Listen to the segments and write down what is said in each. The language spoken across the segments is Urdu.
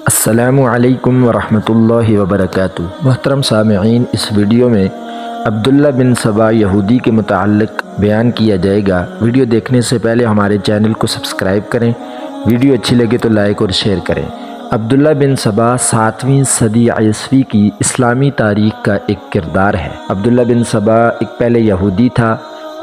السلام علیکم ورحمۃ اللہ وبرکاتہ۔ محترم سامعین، اس ویڈیو میں عبداللہ بن سبا یہودی کے متعلق بیان کیا جائے گا۔ ویڈیو دیکھنے سے پہلے ہمارے چینل کو سبسکرائب کریں، ویڈیو اچھی لگے تو لائک اور شیئر کریں۔ عبداللہ بن سبا 7ویں صدی عیسوی کی اسلامی تاریخ کا ایک کردار ہے۔ عبداللہ بن سبا ایک پہلے یہودی تھا،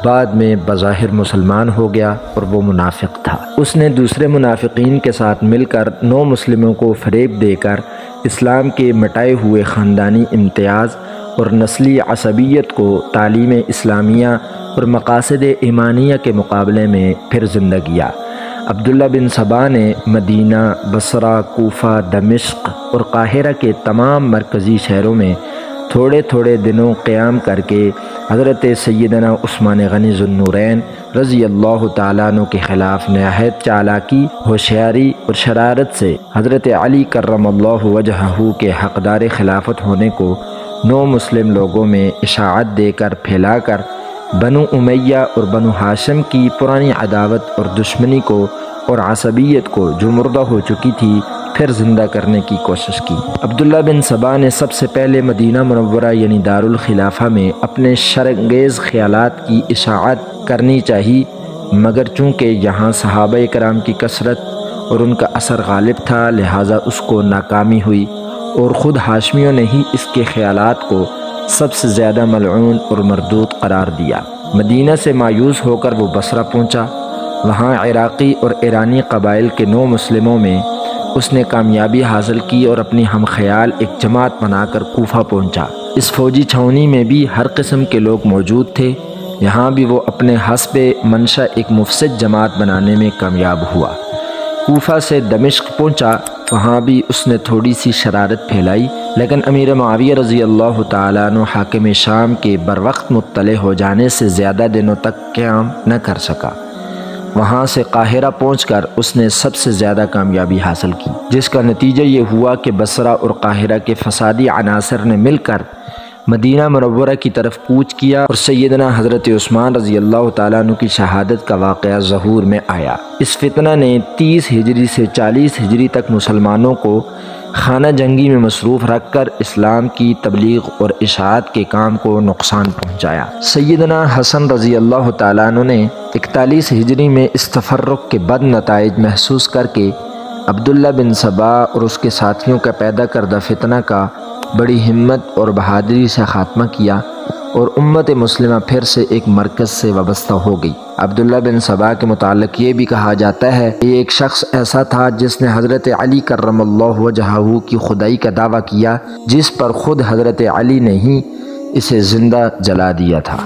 بعد میں بظاہر مسلمان ہو گیا اور وہ منافق تھا۔ اس نے دوسرے منافقین کے ساتھ مل کر نو مسلموں کو فریب دے کر اسلام کے مٹائے ہوئے خاندانی امتیاز اور نسلی عصبیت کو تعلیم اسلامیہ اور مقاصد ایمانیہ کے مقابلے میں پھر زندہ کیا۔ عبداللہ بن سبا نے مدینہ، بصرہ، کوفہ، دمشق اور قاہرہ کے تمام مرکزی شہروں میں تھوڑے تھوڑے دنوں قیام کر کے حضرت سیدنا عثمان غنی ذو النورین رضی اللہ تعالیٰ عنہ کے خلاف نہایت چالاکی، ہوشیاری اور شرارت سے حضرت علی کرم اللہ وجہہ کے حقدار خلافت ہونے کو نو مسلم لوگوں میں اشاعت دے کر پھیلا کر بنو امیہ اور بنو ہاشم کی پرانی عداوت اور دشمنی کو اور عصبیت کو جو مردہ ہو چکی تھی پھر زندہ کرنے کی کوشش کی۔ عبداللہ بن سبا نے سب سے پہلے مدینہ منورہ یعنی دارالخلافہ میں اپنے شرانگیز خیالات کی اشاعت کرنی چاہی، مگر چونکہ یہاں صحابہ کرام کی کثرت اور ان کا اثر غالب تھا، لہٰذا اس کو ناکامی ہوئی اور خود ہاشمیوں نے ہی اس کے خیالات کو سب سے زیادہ ملعون اور مردود قرار دیا۔ مدینہ سے مایوس ہو کر وہ بصرہ پہنچا۔ وہاں عراقی اور ایرانی قبائل کے نو مسلموں میں اس نے کامیابی حاصل کی اور اپنی ہم خیال ایک جماعت بنا کر کوفہ پہنچا۔ اس فوجی چھاؤنی میں بھی ہر قسم کے لوگ موجود تھے۔ یہاں بھی وہ اپنے حسب منشا ایک مفسد جماعت بنانے میں کامیاب ہوا۔ کوفہ سے دمشق پہنچا، وہاں بھی اس نے تھوڑی سی شرارت پھیلائی، لیکن امیر معاویہ رضی اللہ تعالیٰ عنہ حاکم شام کے بروقت مطلع ہو جانے سے زیادہ دنوں تک قیام نہ کر سکا۔ وہاں سے قاہرہ پہنچ کر اس نے سب سے زیادہ کامیابی حاصل کی، جس کا نتیجہ یہ ہوا کہ بصرہ اور قاہرہ کے فسادی عناصر نے مل کر مدینہ منورہ کی طرف کوچ کیا اور سیدنا حضرت عثمان رضی اللہ تعالیٰ عنہ کی شہادت کا واقعہ ظہور میں آیا۔ اس فتنہ نے 30 ہجری سے 40 ہجری تک مسلمانوں کو خانہ جنگی میں مصروف رکھ کر اسلام کی تبلیغ اور اشاعت کے کام کو نقصان پہنچایا۔ سیدنا حسن رضی اللہ تعالیٰ عنہ نے 41 ہجری میں اس تفرق کے بد نتائج محسوس کر کے عبداللہ بن سبا اور اس کے ساتھیوں کا پیدا کردہ فتنہ کا بڑی ہمت اور بہادری سے خاتمہ کیا اور امت مسلمہ پھر سے ایک مرکز سے وابستہ ہو گئی۔ عبداللہ بن سبا کے متعلق یہ بھی کہا جاتا ہے کہ ایک شخص ایسا تھا جس نے حضرت علی کرم اللہ وجہہ کی خدائی کا دعویٰ کیا، جس پر خود حضرت علی نے ہی اسے زندہ جلا دیا تھا۔